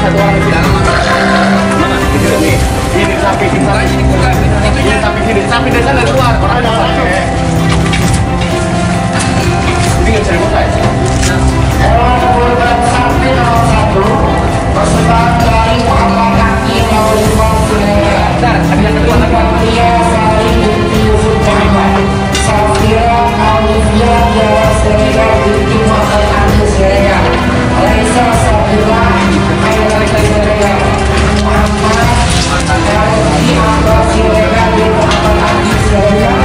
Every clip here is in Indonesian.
satu orang di dalam. Mana? Ini. Ini sapi sapi dari sana keluar. Orang ini nggak bisa dibuka ya? Sapi nomor 1 persembahan dari Muhammad Kaki 050. Bentar, ada yang kedua lagi. Iya, Sari binti Yusuf Muhammad. Safira Alifia Jawa Senegal binti Muhammad Andi Senegal. Raisa Safira Ayat Senegal. Muhammad Dari Abbas Senegal binti Muhammad Andi Senegal.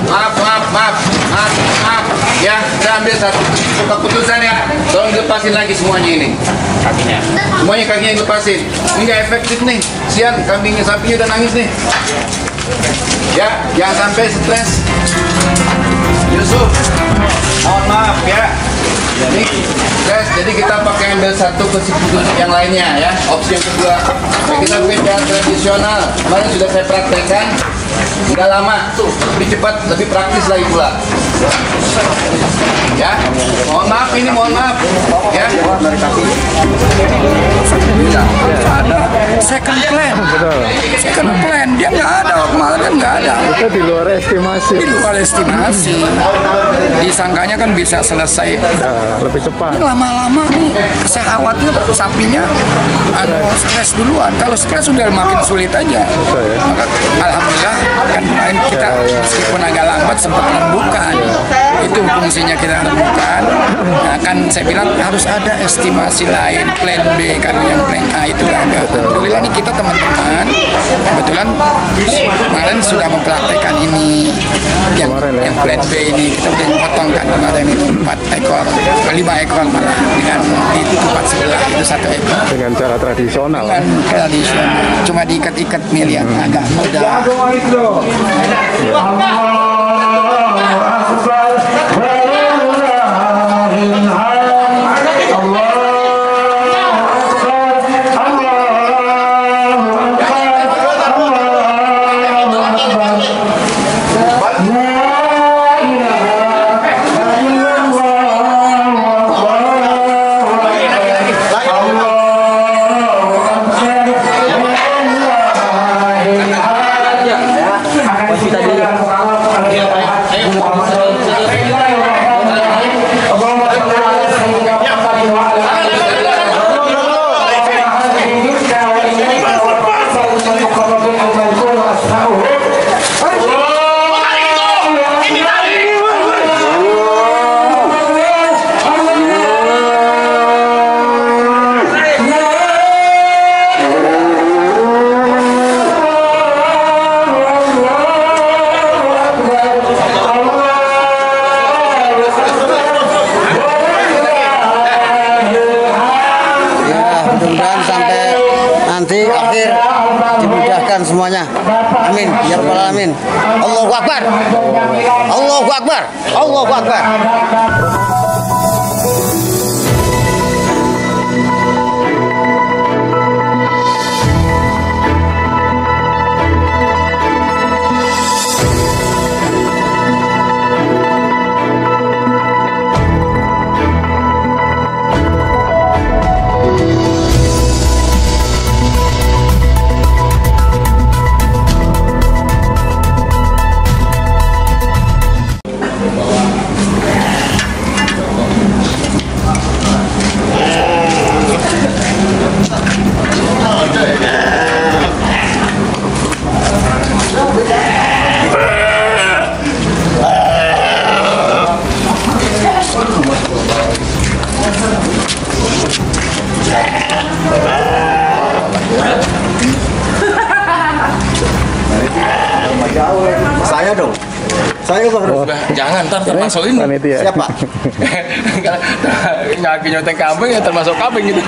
Muhammad Maaf. Ya, saya ambil satu keputusan ya. Tolong dilepasin lagi semuanya ini. Kakinya. Semuanya kakinya dilepasin. Ini nggak efektif nih. Sian, kambingnya, sapinya udah nangis nih. Ya, jangan sampai stres. Yusuf, mohon maaf ya. Jadi kita pakai ambil satu keputusan yang lainnya ya. Opsi yang kedua. Ya, kita pakai tradisional. Kemarin sudah saya praktekkan. Udah lama tuh, lebih cepat, lebih praktis lagi pula. Ya, mohon maaf ya. Ada second plan dia nggak ada, kemarin kan nggak ada. Itu di luar estimasi. Disangkanya kan bisa selesai lebih cepat. Lama-lama nih saya khawatir sapinya stres duluan. Kalau stres sudah makin sulit aja. Maka alhamdulillah kan kemarin kita meskipun agak lambat sempat rembukan. Itu fungsinya kita rembukan. Nah, kan saya bilang harus ada estimasi lain, plan B kan, yang plan A itu agak. Alhamdulillah nih kita teman-teman kebetulan kemarin sudah mempraktekkan ini yang plan B ini kita udah potong kan kemarin itu 4 ekor, 5 ekor malah dengan di tempat sebelah itu 1 ekor dengan cara tradisional. Dengan tradisional, cuma diikat-ikat nih lihat agak mudah. Nanti akhir dimudahkan semuanya. Amin. Ya Rabbal Alamin. Allahu Akbar. Allahu Akbar. Allahu Akbar. Saya baru. Jangan, ntar termasuk ini. Panitia. Siapa? Nyaki nyoteng kambing ya termasuk kambing gitu.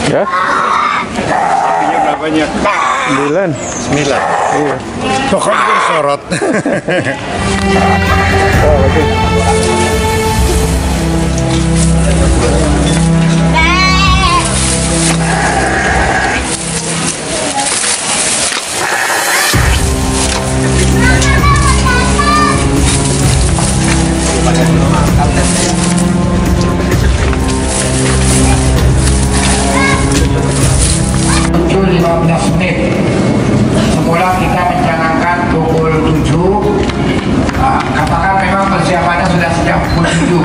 Ya? Apinya berapanya? 9. 9. Iya. Pokoknya bersorot. Oh, oke. Tujuh 15 menit. Semula kita mencanangkan pukul 7. Katakan memang persiapannya sudah sejak pukul 7.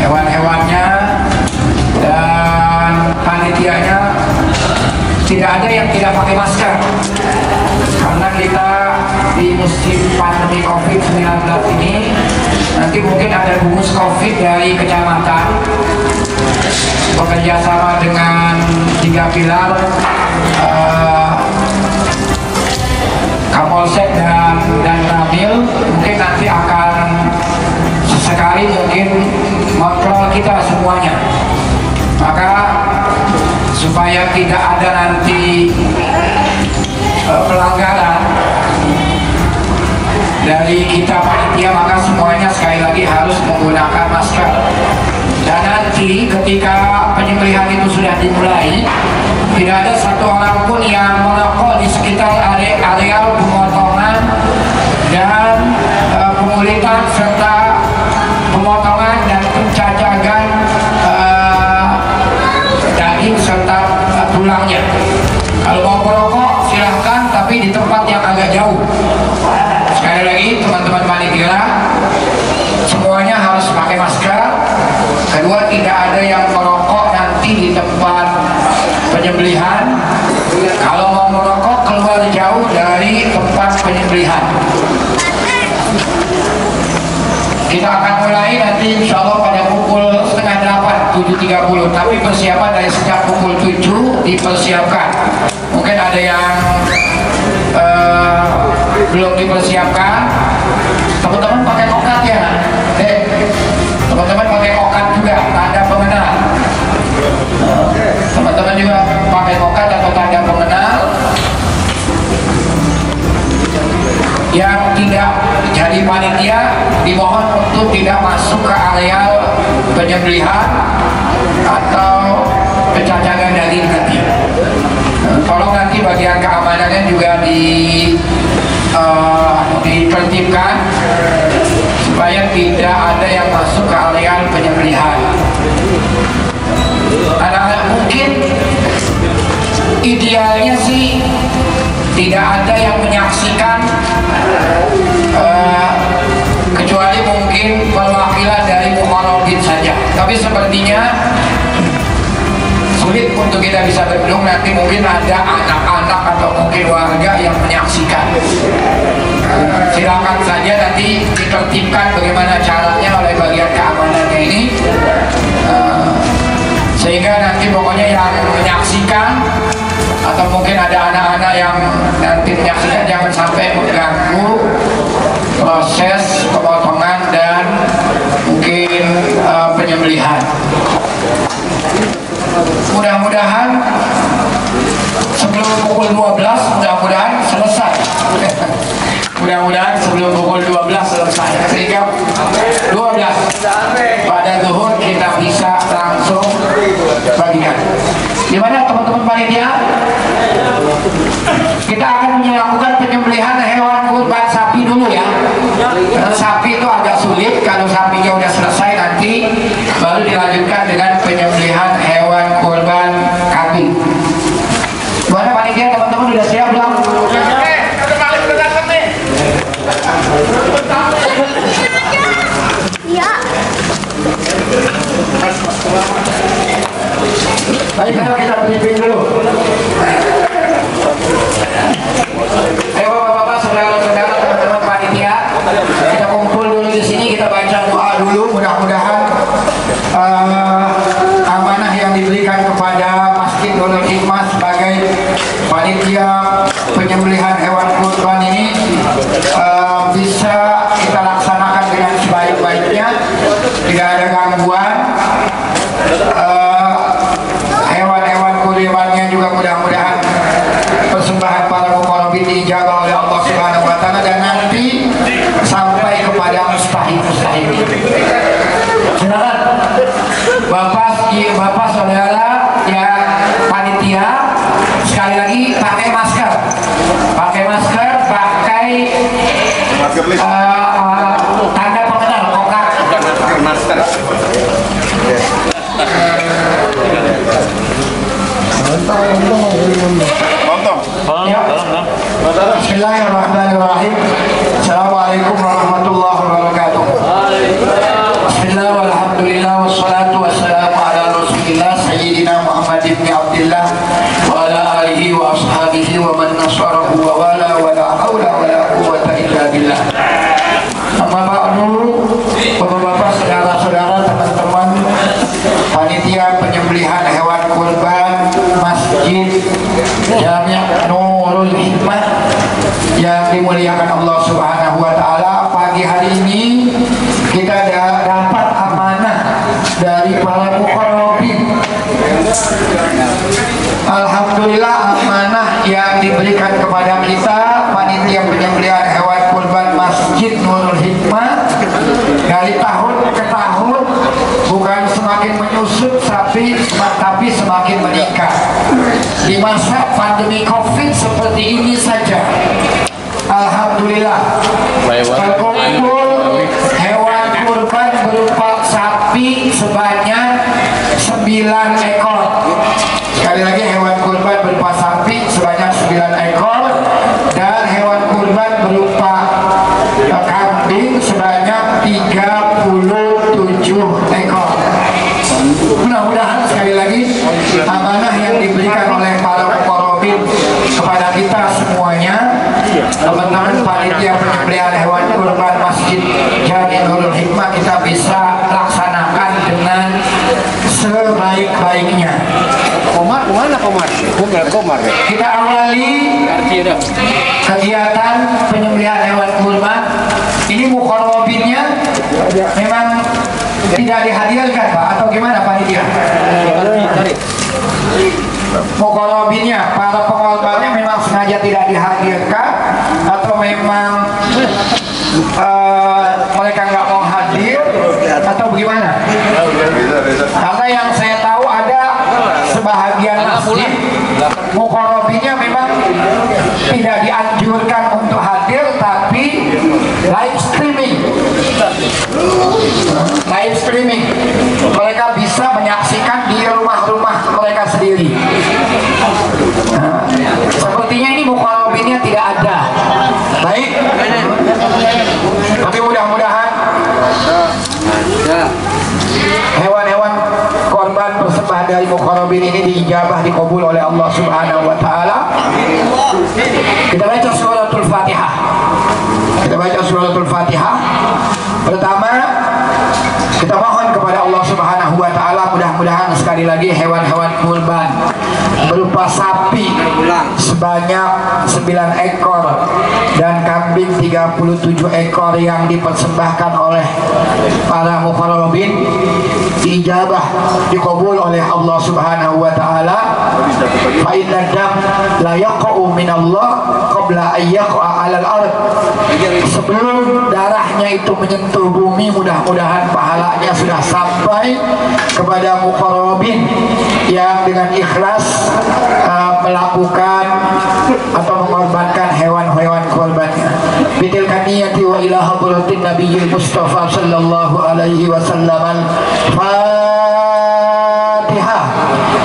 Hewan-hewannya dan panitianya tidak ada yang tidak pakai masker. Karena kita di musim pandemi COVID-19 ini nanti mungkin ada gugus COVID dari kecamatan bekerja sama dengan 3 pilar, Kapolsek dan Ramil, mungkin nanti akan sesekali mungkin kontrol kita semuanya. Maka supaya tidak ada nanti pelanggaran dari kita panitia, maka semuanya sekali lagi harus menggunakan masker. Dan nanti ketika penyembelihan itu sudah dimulai, tidak ada satu orang pun yang merokok di sekitar areal pemotongan dan pengulitan serta pemotongan dan pencacagan daging serta tulangnya. Kalau mau merokok silahkan, tapi di tempat yang agak jauh. Sekali lagi teman-teman panitia, semuanya harus pakai masker. Kedua, tidak ada yang merokok nanti di tempat penyembelihan. Kalau mau merokok, keluar jauh dari tempat penyembelihan. Kita akan mulai nanti insya Allah pada pukul 7:30, 7.30. Tapi persiapan dari sejak pukul 7 dipersiapkan. Mungkin ada yang belum dipersiapkan. Teman-teman pakai kokat ya, teman-teman yang tidak jadi panitia dimohon untuk tidak masuk ke areal penyembelihan atau pencacahan daging nanti. Tolong nanti bagian keamanannya juga ditertibkan supaya tidak ada yang masuk ke areal penyembelihan. Anak-anak mungkin idealnya sih tidak ada yang menyaksikan kecuali mungkin perwakilan dari muqarrabin saja. Tapi sepertinya sulit untuk kita bisa berkunjung, nanti mungkin ada anak-anak atau mungkin warga yang menyaksikan. Silakan saja nanti ditertibkan bagaimana caranya oleh bagian keamanannya ini, sehingga nanti pokoknya yang menyaksikan atau mungkin ada anak-anak yang nanti menyaksikan jangan sampai mengganggu proses pemotongan dan mungkin penyembelihan. Mudah-mudahan sebelum pukul 12 mudah-mudahan selesai. Mudah-mudahan sebelum pukul 12 selesai, sehingga 12 pada zuhur kita bisa langsung bagikan. Gimana teman-teman panitia? Kita akan melakukan penyembelihan hewan kurban sapi dulu ya. Karena sapi itu agak sulit, kalau sapinya udah selesai nanti baru dilanjutkan dengan penyembelihan hewan kurban kambing. Gimana panitia, teman-teman udah siap belum? Iya. Baik, kita briefing dulu. Ayo bapak-bapak, saudara-saudara, teman-teman panitia, kita kumpul dulu di sini, kita baca doa dulu. Mudah-mudahan amanah yang diberikan kepada Masjid Nurul Hikmah sebagai panitia penyembelihan hewan kurban ini bisa kita laksanakan dengan sebaik-baiknya, tidak ada gangguan. Hewan-hewan kurbannya juga mudah-mudahan persembahan para muqarrabin dijaga oleh Allah Subhanahu wa taala dan nanti sampai kepada mustahik-mustahik. Silakan Bapak saudara ya panitia, sekali lagi pakai masker, pakai tanda pengenal kokak. Masker. Bismillahirrahmanirrahim. Assalamualaikum warahmatullahi wabarakatuh. Bismillah walhamdulillah wassalatu wassalamu ala rasulillah sayyidina Muhammad ibn Abdillah wa ala alihi wa ashabihi wa man nasarahu wa wala wa la hawla wa la quwwata illa billah. Amma ba'du, bapak-bapak, saudara-saudara, teman-teman panitia penyembelihan hewan kurban Masjid Jami' Nurul Hikmah yang dimuliakan Allah Subhanahu wa taala, pagi hari ini kita dapat amanah dari para muqarrabin. Alhamdulillah, amanah yang diberikan kepada kita panitia penyembelihan hewan kurban Masjid Nurul Hikmah dari tahun ke tahun bukan semakin menyusut tapi semakin meningkat. Di masa pandemi Covid seperti ini saja, alhamdulillah terkumpul hewan kurban berupa sapi sebanyak 9 ekor. Sekali lagi, hewan kurban berupa sapi sebanyak 9 ekor dan hewan kurban berupa kambing sebanyak 37 ekor. Mudah-mudahan sekali lagi amanah yang diberikan oleh para muqarrabin kepada kita semuanya, teman-teman panitia penyembelihan hewan kurban Masjid Jami' Nurul Hikmah, kita bisa laksanakan dengan sebaik-baiknya. Komar. Kita awali kegiatan penyembelihan hewan kurban. Ini muqarrabinnya memang tidak dihadirkan, Pak, atau gimana panitia? Muqarrabinnya, para pengorbannya memang sengaja tidak dihadirkan atau memang mereka nggak mau hadir atau bagaimana? Karena yang saya tahu ada sebahagian masjid muqarrabinnya memang tidak dianjurkan untuk hadir, tapi live streaming. Live streaming, mereka bisa menyaksikan di rumah-rumah mereka sendiri. Sepertinya ini muqarrabinnya tidak ada. Baik, tapi mudah-mudahan hewan-hewan korban persembah dari muqarrabin ini diijabah, dikabul oleh Allah Subhanahu wa taala. Kita baca suratul Fatihah. Kita baca suratul Fatihah. Pertama, kita mohon kepada Allah Subhanahu wa taala, mudah-mudahan sekali lagi hewan-hewan kurban berupa sapi sebanyak 9 ekor dan kambing 37 ekor yang dipersembahkan oleh para muqarrabin diijabah, dikabul oleh Allah Subhanahu wa taala. Fa inna dam la yaqa'u min Allah qabla an yaqa'a 'alal ard. Sebelum darahnya itu menyentuh bumi, mudah-mudahan pahalanya sudah sampai kepada muqarrabin yang dengan ikhlas melakukan atau mengorbankan hewan-hewan korbannya. Bitilkan niyati wa ila hadratin nabiyil Mustafa sallallahu alaihi wasallam. Fatihah.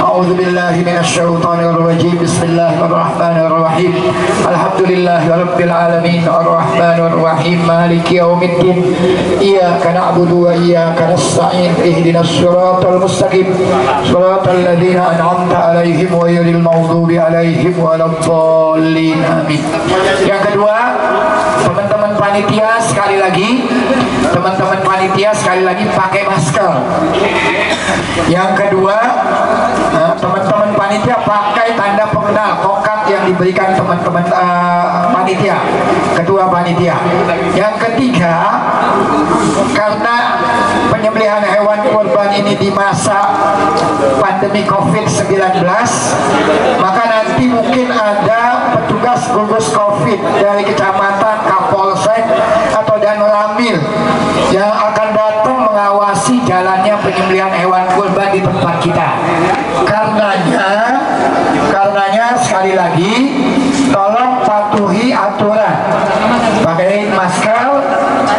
A'udzu billahi minasy syaithanir rajim. Bismillahirrahmanirrahim. Alhamdulillahi rabbil alamin arrahmanir rahim maliki yaumiddin. Iyyaka na'budu wa iyyaka nasta'in. Ihdinas siratal mustaqim. Siratal ladzina an'amta 'alaihim ghairil maghdubi 'alaihim waladdallin. Amin. Yang kedua, teman-teman panitia sekali lagi, pakai masker. Yang kedua, teman-teman panitia pakai tanda pengenal tongkat yang diberikan teman-teman panitia, ketua panitia. Yang ketiga, karena penyembelihan hewan kurban ini di masa pandemi COVID-19, maka nanti mungkin ada petugas gugus COVID dari kecamatan, Kapolsek atau Danramil yang akan datang mengawasi jalannya penyembelihan hewan kurban di tempat kita. Karenanya sekali lagi tolong patuhi aturan, pakai masker,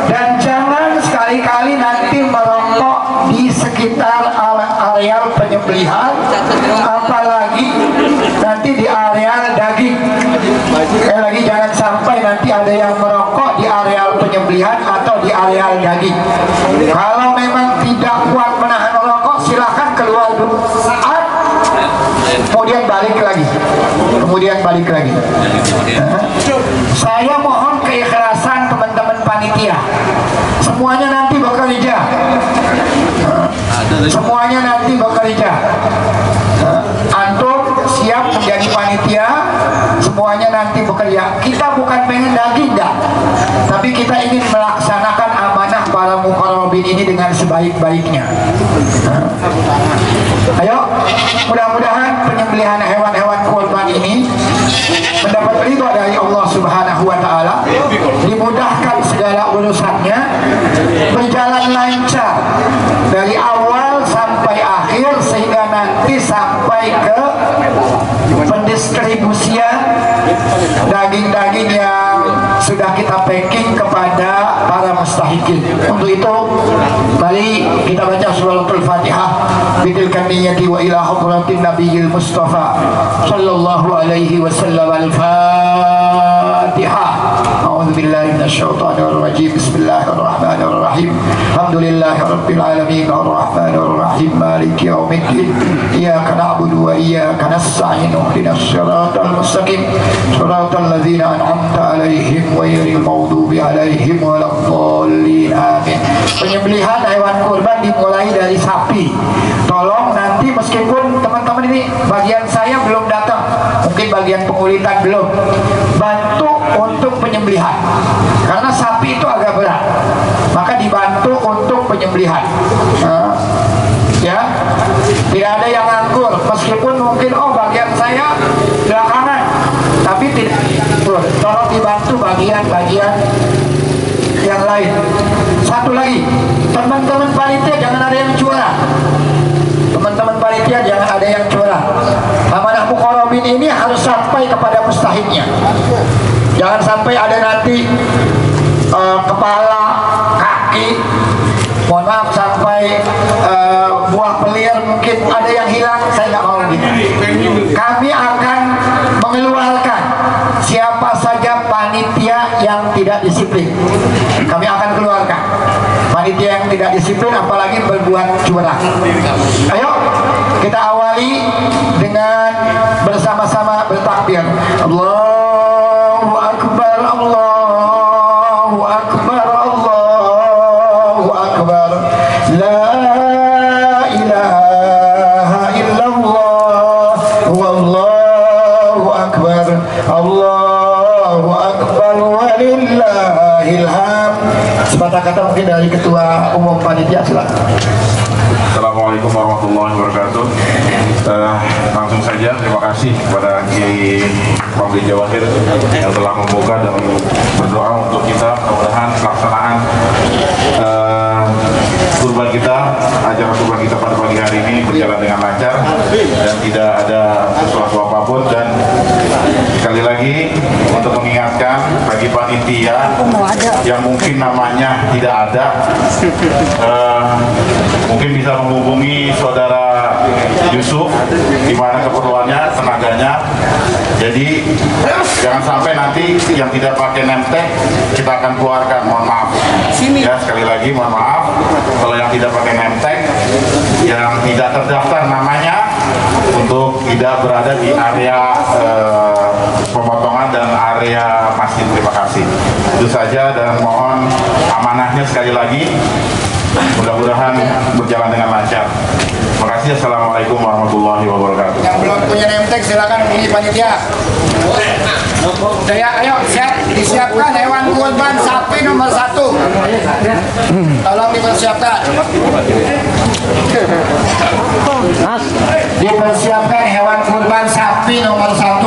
dan jangan sekali-kali nanti merokok di sekitar areal penyembelihan, apalagi nanti di areal daging. Sekali lagi, jangan sampai nanti ada yang merokok di areal penyembelihan atau di areal daging. Kalau memang tidak kuat menahan merokok, silakan keluar dulu saat, kemudian balik lagi. Saya mohon keikhlasan teman-teman panitia. Semuanya nanti bekerja. Antum siap menjadi panitia, semuanya nanti bekerja. Kita bukan pengen daging, dah, tapi kita ingin melaksanakan amanah para muqarrabin ini dengan sebaik-baiknya. Ayo, mudah-mudahan penyembelihan hewan-hewan kurban ini mendapat ridho dari Allah Subhanahu wa taala, dimudahkan segala urusannya, berjalan lancar dari awal sampai akhir, sehingga nanti sampai ke pendistribusian daging-daging yang sudah kita packing kepada para mustahikin. Untuk itu, mari kita baca suratul Fatihah. Bitilkan niyati wa ila hadratin nabiyil Mustafa sallallahu alaihi wasallam. Al-Fatihah. A'udzu billahi minasy syaithanir rajim. Bismillahirrahmanirrahim. Alhamdulillahi rabbil alamin arrahmanir rahim maliki yaumiddin. Iyyaka na'budu wa iyyaka nasta'in. Ihdinas siratal mustaqim. Siratal ladzina an'amta 'alaihim ghairil maghdubi 'alaihim waladdallin. Amin. Penyembelihan hewan kurban dimulai dari sapi. Tolong nanti, meskipun teman-teman ini bagian saya belum datang, mungkin bagian pengulitan belum, bantu untuk penyembelihan, karena sapi itu agak berat, maka dibantu untuk penyembelihan. Ya, tidak ada yang nganggur, meskipun mungkin bagian saya belakangan, tapi tidak nganggur. Tolong dibantu bagian-bagian yang lain. Satu lagi, teman-teman panitia jangan ada yang curang. Teman-teman panitia jangan ada yang curang. Amanah muqarrabin ini harus sampai kepada mustahiknya. Jangan sampai ada nanti kepala, kaki, mohon maaf sampai buah pelir mungkin ada yang hilang. Saya nggak mau gitu. Kami akan mengeluarkan siapa saja panitia yang tidak disiplin. Kami akan keluarkan panitia yang tidak disiplin, apalagi berbuat curang. Ayo kita awali dengan bersama-sama bertakbir. Allahu Akbar, Allahu Akbar, Allahu Akbar. La ilaha illallah, wallahu akbar, Allahu akbar, walillahil hamd. Sepatah kata mungkin dari Ketua Umum Panitia, silakan. Assalamualaikum warahmatullahi wabarakatuh. Langsung saja terima kasih kepada Kiai Romli Jawahir yang telah membuka dan berdoa untuk kita, mudah-mudahan pelaksanaan kurban kita, acara kurban kita pada pagi hari ini berjalan dengan lancar dan tidak ada sesuatu apapun. Dan sekali lagi untuk mengingatkan bagi panitia yang mungkin namanya tidak ada, mungkin bisa menghubungi saudara Yusuf di mana keperluannya, tenaganya. Jadi jangan sampai nanti yang tidak pakai name tag kita akan keluarkan, mohon maaf. Ya, sekali lagi mohon maaf kalau yang tidak pakai name tag, yang tidak terdaftar namanya, untuk tidak berada di area pemotongan dan area masjid. Terima kasih. Itu saja dan mohon amanahnya sekali lagi. Mudah-mudahan berjalan dengan lancar. Terima kasih. Assalamualaikum warahmatullahi wabarakatuh. Yang belum punya name tag silakan hubungi panitia. Saya, ayo siap, disiapkan hewan kurban sapi nomor 1. Tolong dipersiapkan. Dipersiapkan hewan kurban sapi nomor 1.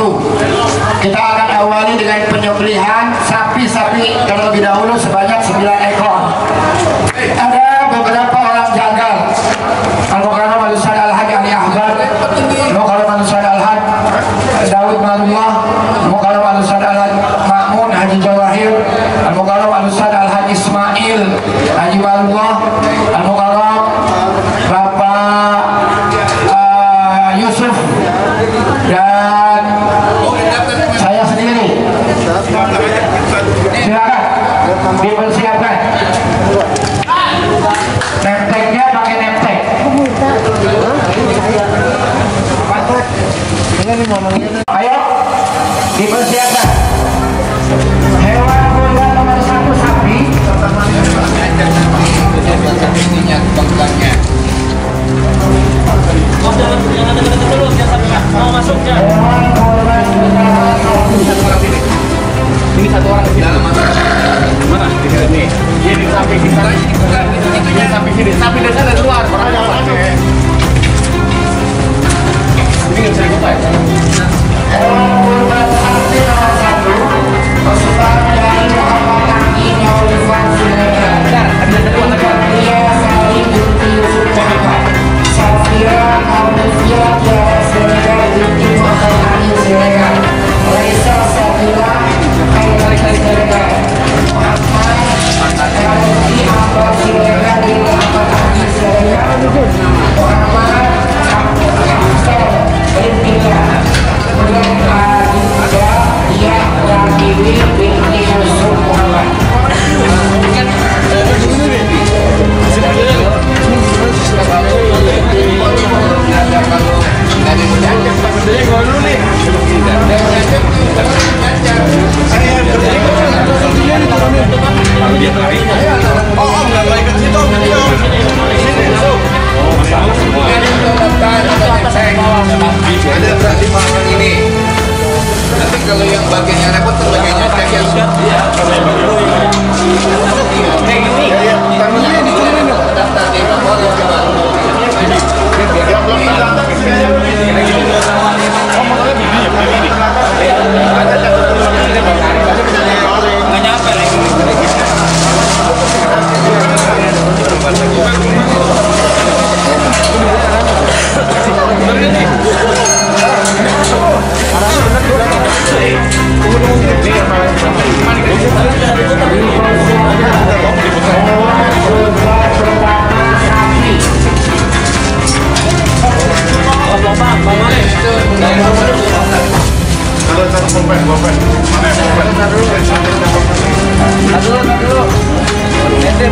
Kita akan awali dengan penyembelihan sapi-sapi terlebih dahulu sebanyak 9 ekor. Ada beberapa orang jagal. Al-Mukarram Al-Ustaz Al-Haj Ali Ahmad, Al-Mukarram Al-Ustaz Al-Haj Daud Marullah, Al-Mukarram Al-Ustaz Al-Haj Ma'mun Haji Jawahir, Al-Mukarram Al-Ustaz Al-Haj Ismail Haji Marullah, Al-Mukarram Bapak Yusuf, dan saya sendiri. Silakan dipersiapkan. Nemteknya pakai nemtek. Ayo dipersiapkan. Hewan kurban nomor 1 sapi. Ininya pegangnya. Hewan kurban Ini satu orang di dalam mana? Di sini. Ini sapi di sana. Ini sapi sini. Sapi dari sana keluar. Ini nggak bisa dibuka ya? hewan kurban sapi nomor 1 pesutan dari Muhammad Kaki Maulifan Siregar. Dia Salim binti Yusuf Muhammad, Safira Maulifia Tiara Siregar binti Muhammad Ali Siregar, Laisa Safira Khairati Siregar, Muhammad Elvi Abad Siregar binti Muhammad Ali Siregar, Muhammad Abdul binti dia Bibi binti Yusuf Muhammad.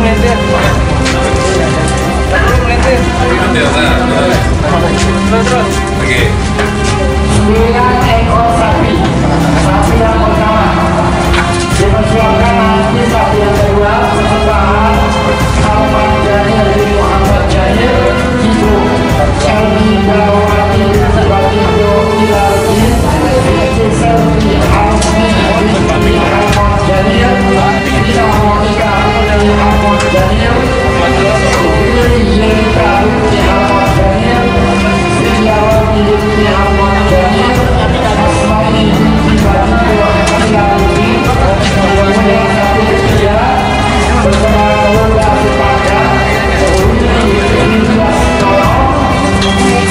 9 ekor sapi. Sapi yang pertama dipersiapkan, nanti sapi yang kedua persembahan Muhammad Jamil bin Muhammad Jamil, Ibu Elmi Dawati Bagindo Ilaji, Ibu Selvi Almi binti Muhammad Jamil, Ina Monika bin Muhammad Jamil, Ibu Jelita binti Muhammad Jamil, Siliawati binti Muhammad Jamil, Asmani binti Bagindo Ilaji. Kemudian satu ketiga bersama keluarga sepakat Ilyas Tolong,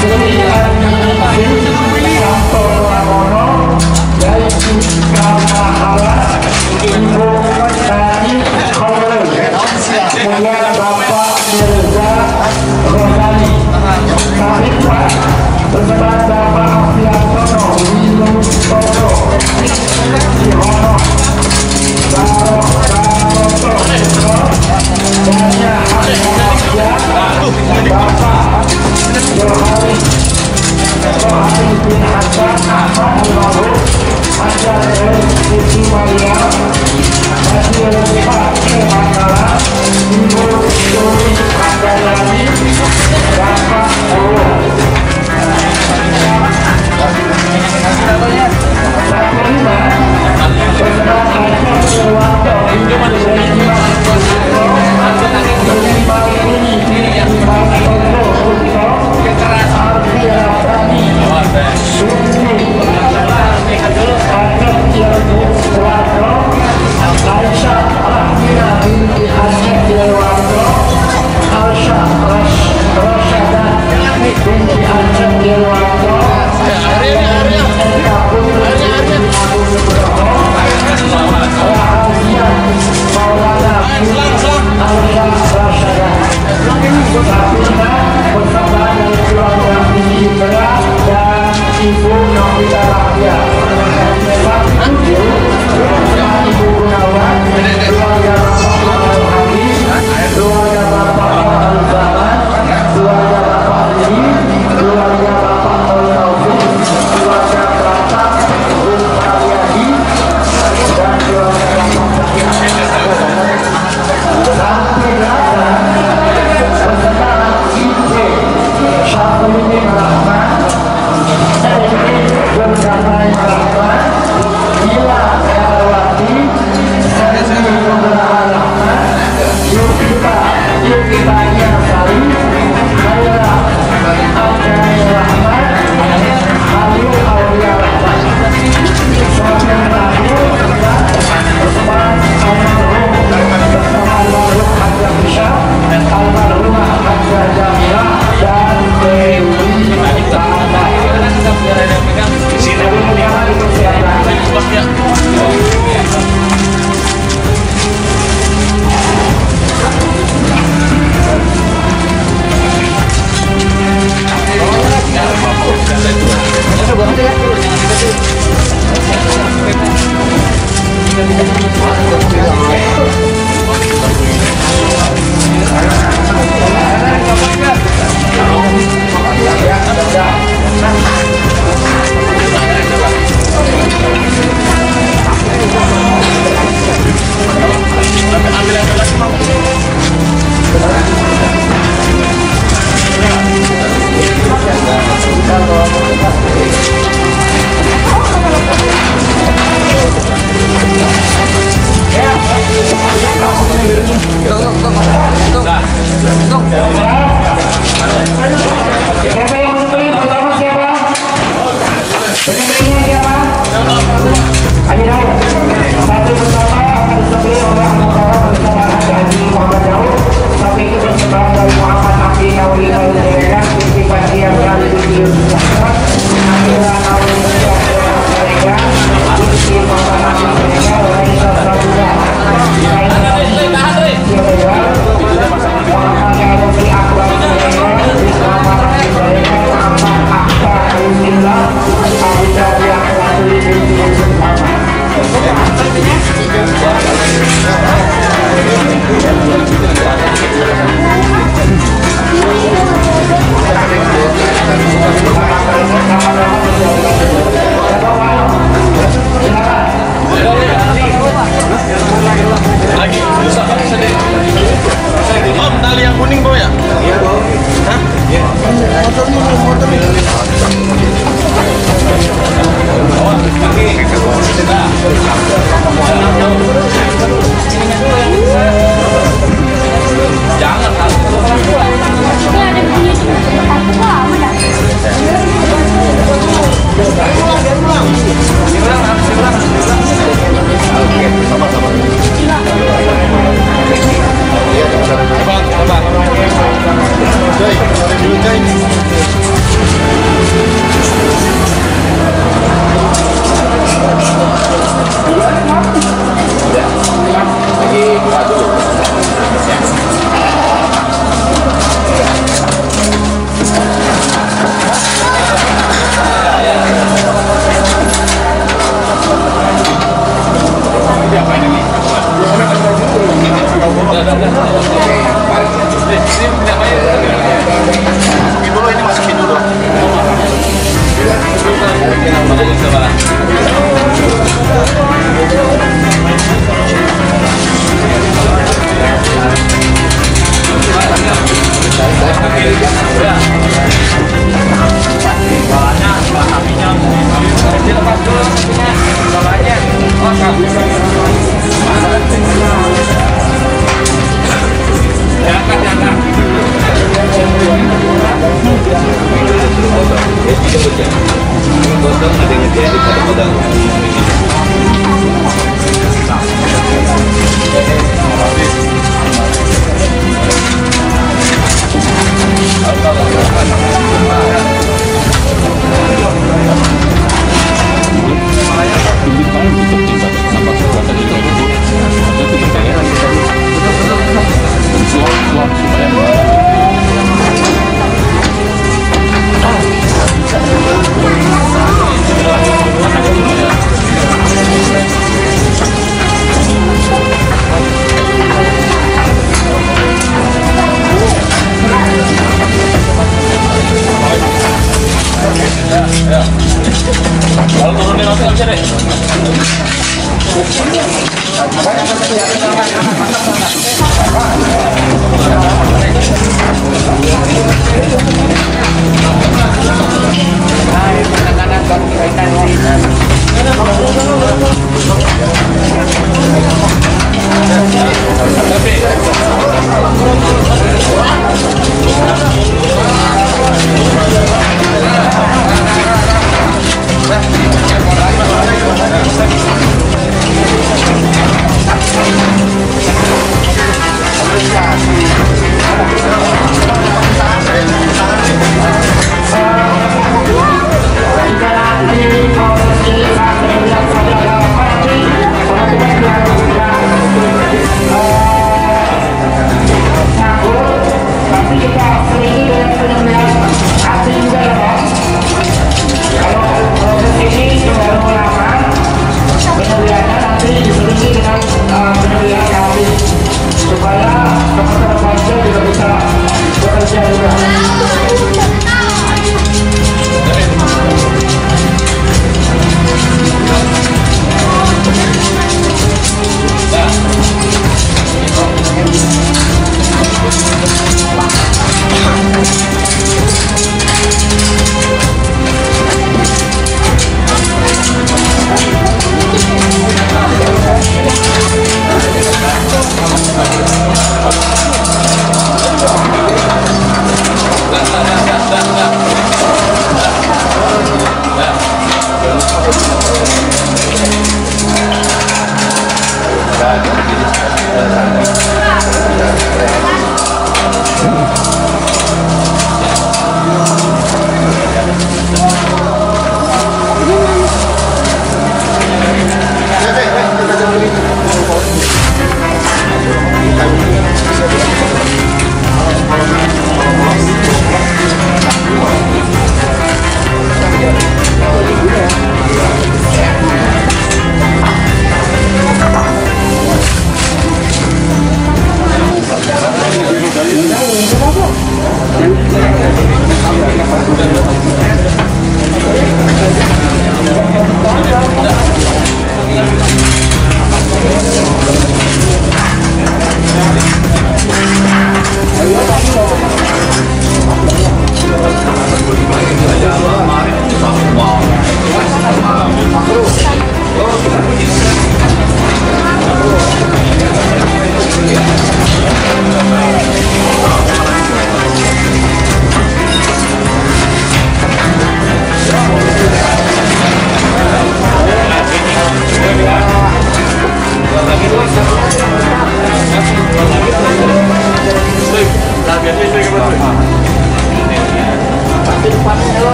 Sri Andi Santo Lamono, yaitu Kamahala, Ibu Tani Khairul, kemudian Bapak Mirza Rosali, Khalifah bersama Bapak Afiantono, Wilu Toto, Sihono, Aisyah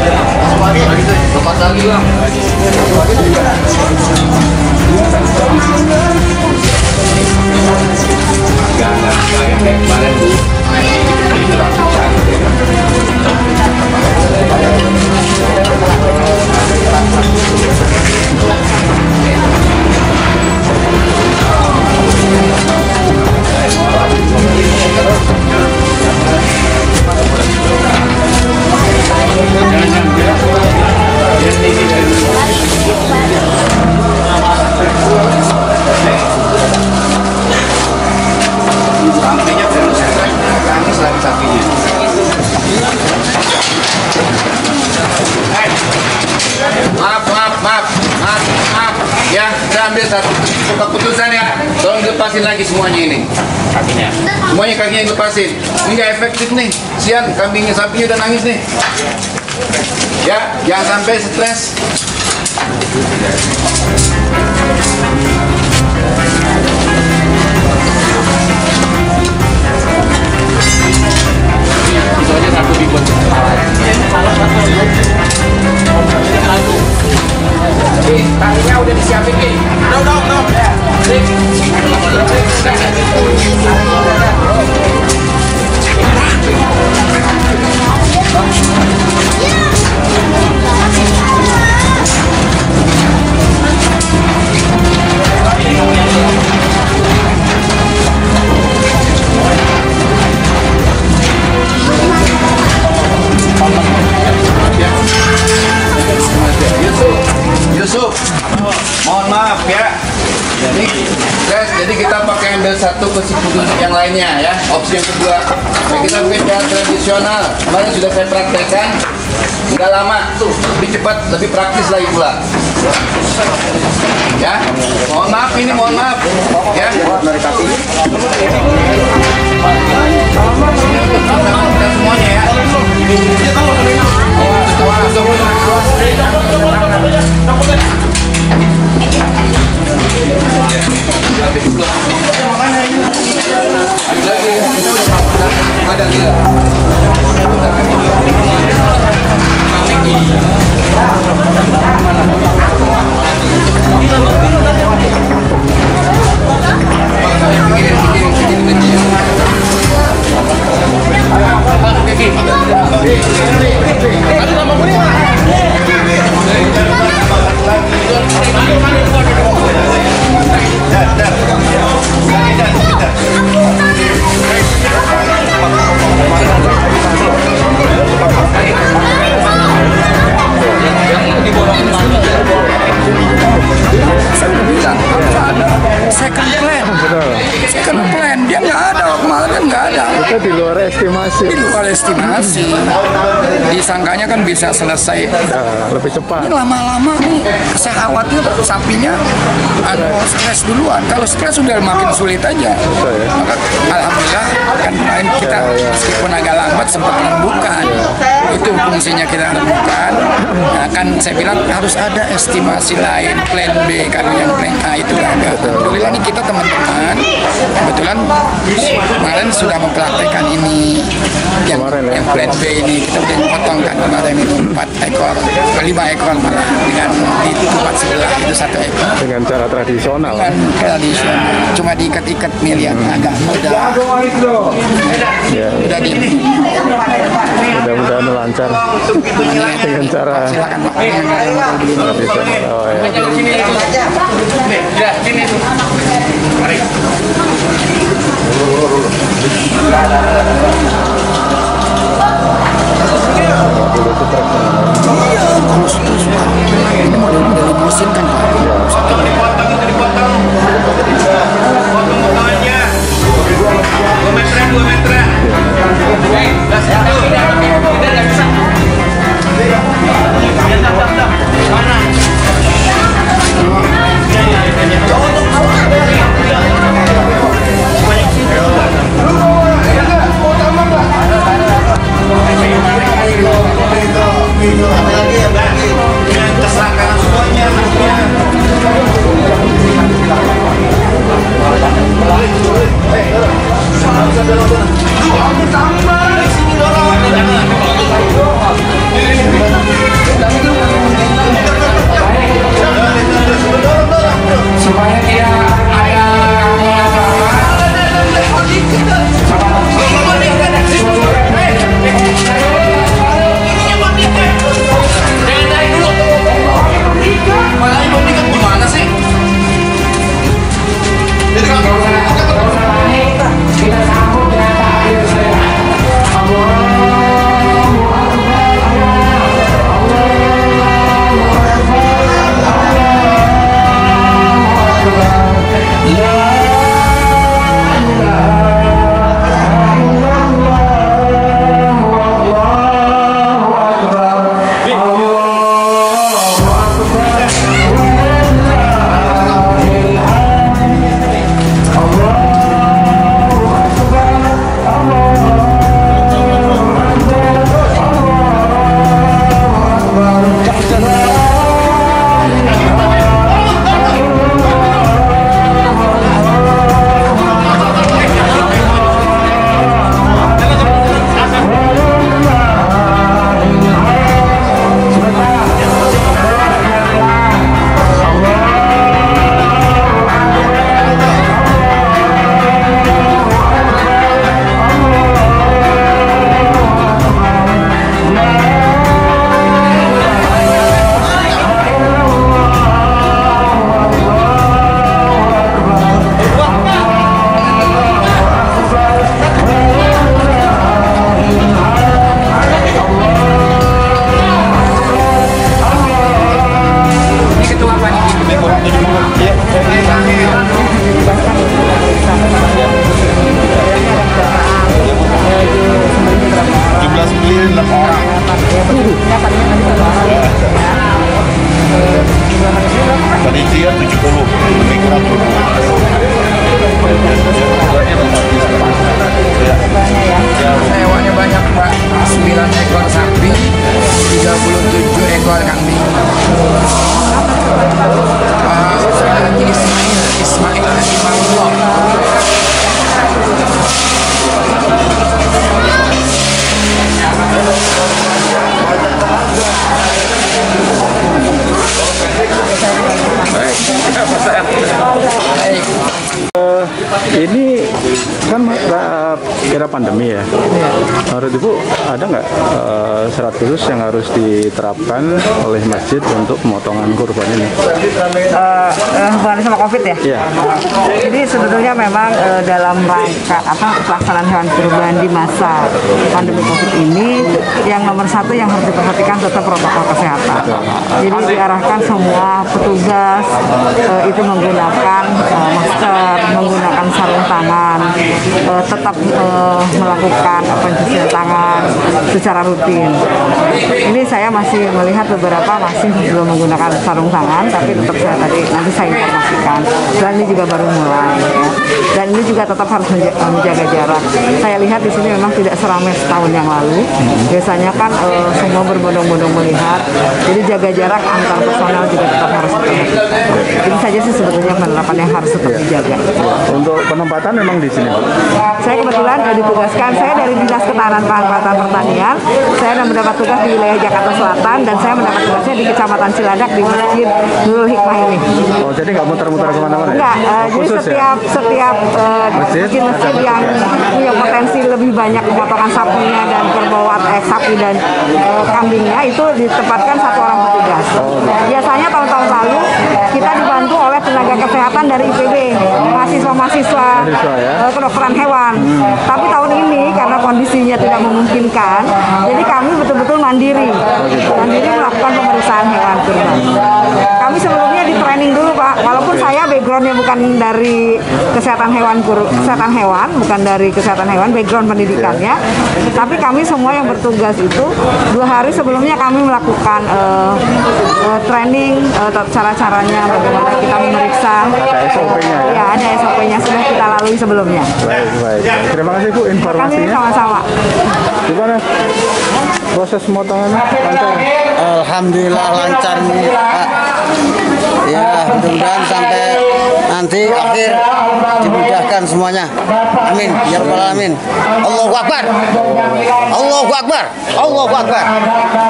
Nah, Lepas lagi bang. Enggak kayak kemarin bu. Sampingnya belum selesai, kamis lagi sapinya. Maaf. Ya, saya ambil satu keputusan ya. Tolong lepasin lagi semuanya ini. Kakinya. Semuanya kakinya lepasin. Ini nggak efektif nih. Sian, kambingnya, sapinya udah nangis nih. Ya, jangan sampai stres. Itu aja satu dibuat. Talinya udah disiapin Ki. Udah. Yusuf, mohon maaf ya. Jadi kita pakai ambil satu keputusan yang lainnya ya. Opsi yang kedua, kita pakai cara tradisional. Kemarin sudah saya praktekkan, nggak lama, lebih cepat, lebih praktis lagi pula. Ya, mohon maaf ya. Semuanya ya. Second plan dia nggak ada, kemarin kan nggak ada. Itu di luar estimasi. Di luar estimasi. Disangkanya kan bisa selesai lebih cepat. ini lama-lama nih. Saya khawatir sapinya stres duluan. Kalau stres sudah makin sulit aja. Maka alhamdulillah kan kemarin kita meskipun agak lambat sempat rembukan. Itu fungsinya kita rembukan. Nah, kan saya bilang harus ada estimasi lain, plan B, kalau yang plan A itu ada. Alhamdulillah nih kita teman-teman kebetulan kemarin sudah mempraktekkan ini yang plan B ini kita udah potong kan kemarin itu 4 ekor, 5 ekor malah dengan di tempat sebelah itu 1 ekor Dengan cara tradisional. dengan tradisional, cuma diikat-ikat nih lihat agak mudah. Ya, Udah di mudah-mudahan lancar dengan cara silakan Pak yang mau beli. tradisional. Oh ya. Ini model limusin kan Pak. Sama. ekor sapi, 37 ekor kambing. Haji Ismail Hashimullah. Ini kan kira pandemi ya. Menurut Ibu ada nggak syarat khusus yang harus diterapkan oleh masjid untuk pemotongan kurban ini? Hubungannya sama COVID ya? Iya. Jadi sebetulnya memang dalam rangka pelaksanaan hewan kurban di masa pandemi COVID ini, yang nomor satu yang harus diperhatikan tetap protokol kesehatan. Jadi diarahkan semua petugas itu menggunakan masker, menggunakan sarung tangan, tetap melakukan pencucian tangan secara rutin. Ini saya masih melihat beberapa masih belum menggunakan sarung tangan, tapi tetap nanti saya informasikan. Dan ini juga baru mulai, ya. Dan ini juga tetap harus menjaga jarak. Saya lihat di sini memang tidak seramai setahun yang lalu. Biasanya kan semua berbondong-bondong melihat, jadi jaga jarak antar personel juga tetap harus diperhatikan. Ini saja sih sebetulnya penerapan yang harus tetap dijaga. Untuk penempatan memang di sini, Bu? Saya kebetulan ditugaskan, saya dari Dinas Ketahanan Pangan Pertanian. Saya mendapat tugas di wilayah Jakarta Selatan dan saya mendapat tugasnya di Kecamatan Cilandak di Masjid Nurul Hikmah ini. Oh, jadi nggak muter-muter kemana-mana ya? Enggak, jadi setiap masjid yang punya potensi lebih banyak pemotongan sapinya dan perbawaan sapi dan kambingnya itu ditempatkan satu orang petugas. Biasanya tahun-tahun lalu kita dibantu oleh tenaga kesehatan dari IPB, mahasiswa kedokteran hewan. Tapi tahun ini karena kondisinya tidak memungkinkan, jadi kami betul-betul mandiri melakukan pemeriksaan hewan kurban. Kami sebelumnya di training dulu, Pak. Walaupun saya backgroundnya bukan dari kesehatan hewan, bukan dari kesehatan hewan, background pendidikannya. Tapi kami semua yang bertugas itu 2 hari sebelumnya kami melakukan training cara-caranya, bagaimana kita memeriksa. Ada SOP-nya ya? Ya, ada SOP-nya sudah kita lalui sebelumnya. Baik. Terima kasih, Bu, informasinya. Kami sama-sama. Gimana proses pemotongannya? Lancar? Alhamdulillah lancar nih, Pak. Ya, mudah-mudahan sampai nanti akhir dimudahkan semuanya. Amin. Ya rabbal alamin. Allahu akbar. Allahu akbar. Allahu akbar.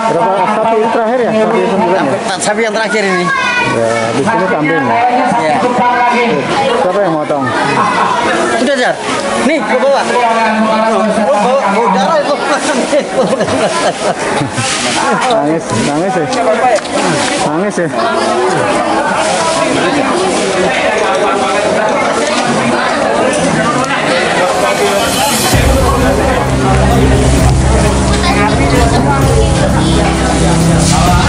Berapa sapi ini terakhir ya? Sapi 9 ya? Sapi yang terakhir ini. Ya, di sini kambing ya. Ya. Siapa yang motong? Udah, Jar. Nih, lu bawa. Bawa darah itu. Nangis ya. Salah